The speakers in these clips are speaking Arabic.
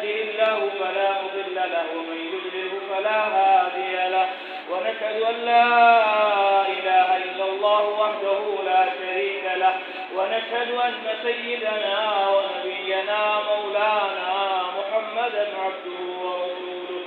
يهده الله فلا مضل له ومن يضلله فلا هادي له ونشهد أن لا إله إلا الله وحده لا شريك له ونشهد أن سيدنا ونبينا مولانا محمدا عبده ورسوله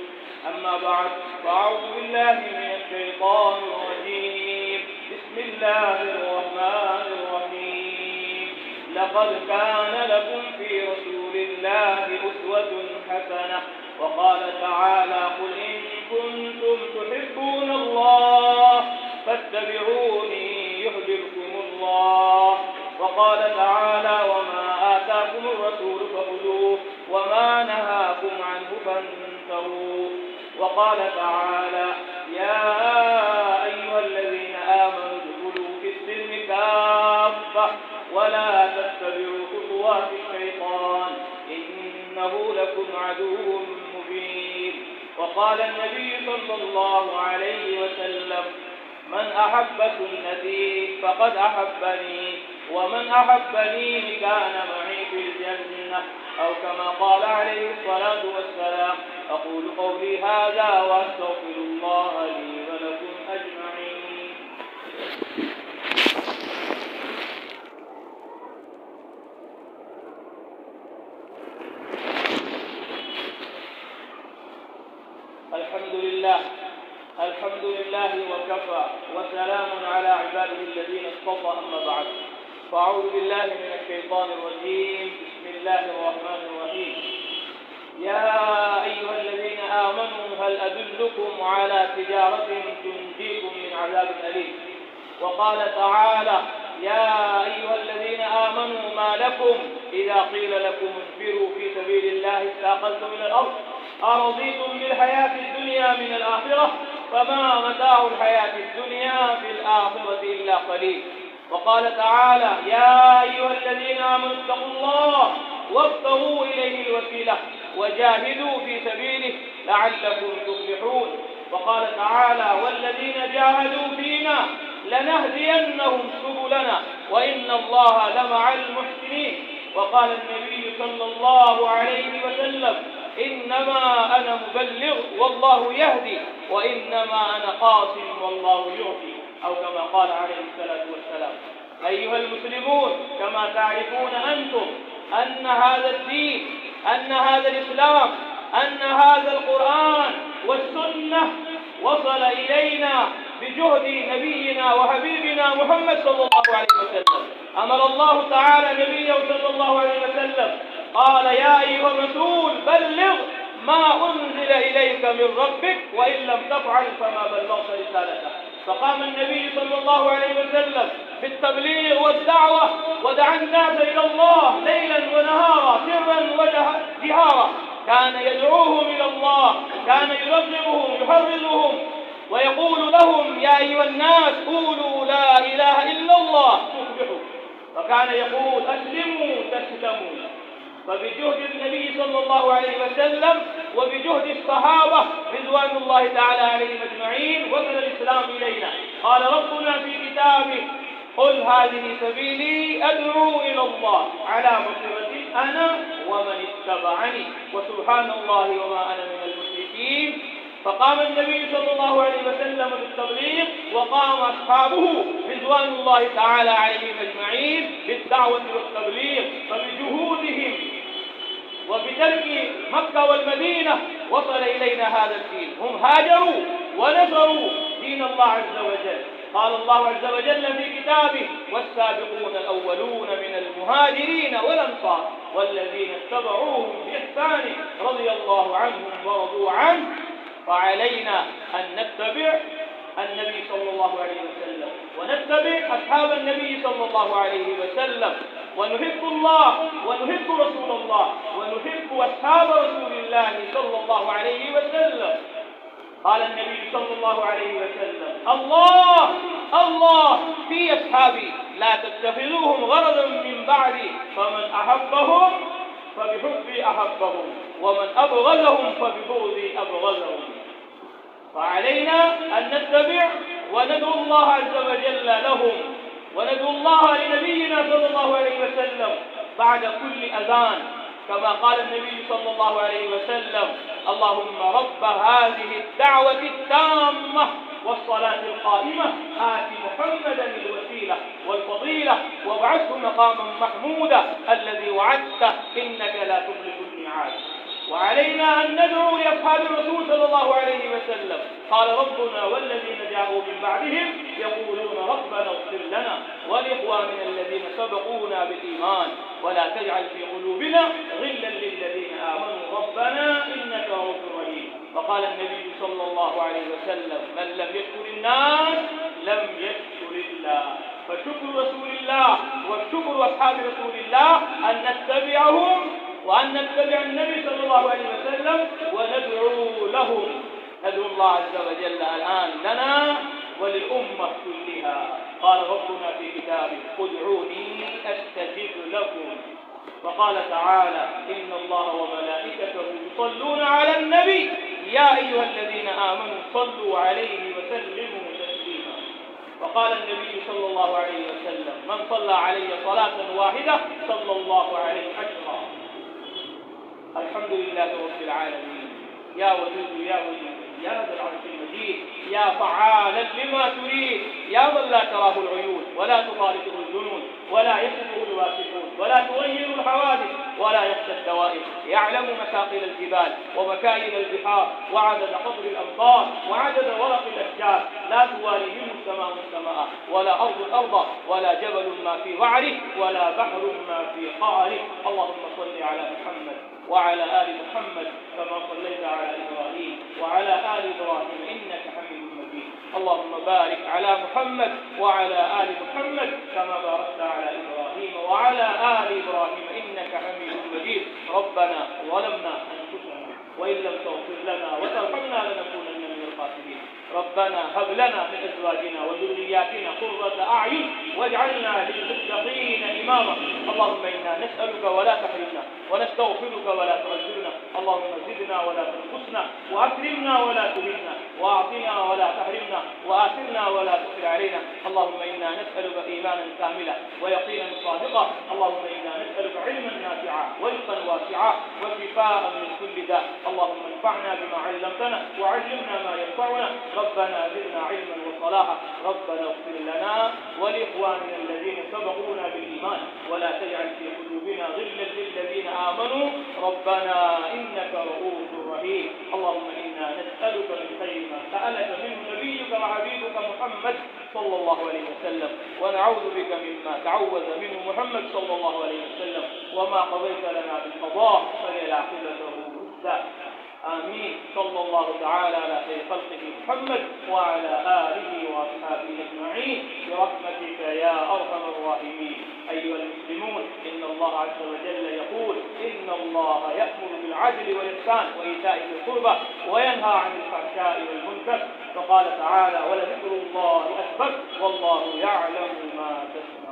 أما بعد فأعوذ بالله من الشيطان الرجيم بسم الله الرحمن الرحيم لقد كان لكم في رسول الله أسوة حسنة وقال تعالى قل إن كنتم تحبون الله فاتبعوني يحببكم الله وقال تعالى وما آتاكم الرسول فخذوه وما نهاكم عنه فانتهوا وقال تعالى يا أيها الذين آمنوا ادخلوا في السلم كافة ولا تتبعوا خطوات الشيطان إنه لكم عدو مبين وقال النبي صلى الله عليه وسلم من أحب سنتي فقد أحبني ومن أحبني كان معي في الجنة أو كما قال عليه الصلاة والسلام أقول قولي هذا وأستغفر الله لي ولكم أجمعين. الحمد لله وكفى وسلام على عباده الذين اصطفى أما بعد فأعوذ بالله من الشيطان الرجيم بسم الله الرحمن الرحيم يا أيها الذين آمنوا هل أدلكم على تجارة تنجيكم من عذاب أليم وقال تعالى يا أيها الذين آمنوا ما لكم إذا قيل لكم انفروا في سبيل الله استاقلتم من الأرض أرضيتم بالحياة الدنيا من الآخرة فما متاع الحياة الدنيا في الآخرة إلا قليل وقال تعالى يا أيها الذين آمنوا اتقوا الله وابتغوا إليه الوسيلة وجاهدوا في سبيله لعلكم تفلحون وقال تعالى والذين جاهدوا فينا لنهدينهم سبلنا وإن الله لمع المحسنين وقال النبي صلى الله عليه وسلم إنما أنا مبلغ والله يهدي وإنما أنا قاسم والله يعطي أو كما قال عليه الصلاة والسلام. أيها المسلمون كما تعرفون أنتم أن هذا الدين أن هذا الإسلام أن هذا القرآن والسنة وصل إلينا بجهد نبينا وحبيبنا محمد صلى الله عليه وسلم. أمر الله تعالى نبيه صلى الله عليه وسلم قال يا أيها الرسول بلغ ما أنزل إليك من ربك وإن لم تفعل فما بلغت رسالته فقام النبي صلى الله عليه وسلم بالتبليغ والدعوة ودعا الناس إلى الله ليلا ونهارا سرا وجهارا كان يدعوهم إلى الله كان يرغبهم يحرضهم ويقول لهم يا أيها الناس قولوا لا إله إلا الله تفلحوا وكان يقول أسلموا تسلموا فبجهد النبي صلى الله عليه وسلم وبجهد الصحابة رضوان الله تعالى عليهم أجمعين وصل الإسلام إلينا. قال ربنا في كتابه قل هذه سبيلي أدعو إلى الله على بصيرة أنا ومن اتبعني وسبحان الله وما أنا من المشركين. فقام النبي صلى الله عليه وسلم بالتبليغ وقام أصحابه رضوان الله تعالى عليهم أجمعين بالدعوة والتبليغ فبجهودهم وبترك مكة والمدينة وصل إلينا هذا الدين. هم هاجروا ونصروا دين الله عز وجل. قال الله عز وجل في كتابه والسابقون الأولون من المهاجرين والأنصار والذين اتبعوهم بإحسان رضي الله عنهم ورضوا عنه. فعلينا أن نتبع النبي صلى الله عليه وسلم ونتبع أصحاب النبي صلى الله عليه وسلم ونحب الله ونحب رسول الله ونحب أصحاب رسول الله صلى الله عليه وسلم. قال النبي صلى الله عليه وسلم الله في أصحابي لا تتخذوهم غرضا من بعدي فمن أحبهم فبحبي أحبهم ومن أبغضهم فببغضي أبغضهم. فعلينا أن نتبع وندعو الله عز وجل لهم وندعو الله لنبينا صلى الله عليه وسلم بعد كل أذان كما قال النبي صلى الله عليه وسلم: اللهم رب هذه الدعوة التامة والصلاة القائمة آت محمدا الوسيلة والفضيلة وابعثه مقاما محمودا الذي وعدته إنك لا تخلف الميعاد. وعلينا أن ندعو لأصحاب الرسول صلى الله عليه وسلم. قال ربنا: والذين جاءوا من بعدهم يقولون ربنا اغفر لنا ولإخواننا الذين سبقونا بالإيمان ولا تجعل في قلوبنا غلا للذين آمنوا ربنا إنك رؤوف رحيم. وقال النبي صلى الله عليه وسلم: من لم يشكر الناس لم يشكر الله. فشكر رسول الله وشكر أصحاب رسول الله أن نتبعهم وأن نتبع النبي صلى الله عليه وسلم وندعو لهم. ندعو الله عز وجل الآن لنا وللأمة كلها. قال ربنا في كتابه: ادعوني أستجب لكم. وقال تعالى: إن الله وملائكته يصلون على النبي يا أيها الذين آمنوا صلوا عليه وسلموا تسليما. وقال النبي صلى الله عليه وسلم: من صلى علي صلاة واحدة صلى الله عليه 10. الحمد لله رب العالمين. يا ودود يا ودود يا ذا العرش المجيد، يا فعالا لما تريد، يا من لا تراه العيون ولا تخالطه الجنون ولا يصفه الواصفون ولا تغير الحوادث ولا يخشى الدوائر، يعلم مساقل الجبال ومكاين البحار وعدد قطر الأمطار وعدد ورق الأشجار، لا تواليهم السماء السماء ولا أرض الأرض ولا جبل ما في وعره ولا بحر ما في قعره. اللهم صل على محمد وعلى آل محمد كما صليت على إبراهيم وعلى آل إبراهيم إنك حميد مجيد. اللهم بارك على محمد وعلى آل محمد كما باركت على إبراهيم وعلى آل إبراهيم إنك حميد مجيد. ربنا ظلمنا أنفسنا وإن لم تغفر لنا وترحمنا لنكونن من الخاسرين. ربنا هب لنا من أزواجنا وذرياتنا قرة أعين واجعلنا للمتقين إماما. اللهم إنا نسألك ولا تحرمنا ونستغفرك ولا ترزقنا. اللهم زدنا ولا تنقصنا وأكرمنا ولا تهنا وأعطنا ولا تحرمنا وآثرنا ولا تؤثر علينا. اللهم إنا نسألك إيمانا كاملا ويقينا صادقا. اللهم إنا نسألك علما نافعا ورزقا واسعا وشفاء من كل داء. اللهم انفعنا بما علمتنا وعلمنا ما ينفعنا. ربنا زدنا علما وصلاحا. ربنا اغفر لنا ولإخواننا الذين سبقونا بالإيمان ولا تجعل في قلوبنا غلا للذين آمنوا ربنا إنك رؤوف رحيم. اللهم إنا نسألك من خير ما سألك منه نبيك وحبيبك محمد صلى الله عليه وسلم ونعوذ بك مما تعوذ منه محمد صلى الله عليه وسلم وما قضيت لنا بالقضاء فليعقبته رشدا. آمين. صلى الله تعالى على خير خلقه محمد وعلى آله وأصحابه أجمعين برحمتك يا أرحم الراحمين. أيها المسلمون، إن الله عز وجل يقول: إن الله يأمر بالعدل والإحسان وإيتاء ذي القربى وينهى عن الفحشاء والمنكر. فقال تعالى: ولذكر الله أكبر والله يعلم ما تصنعون.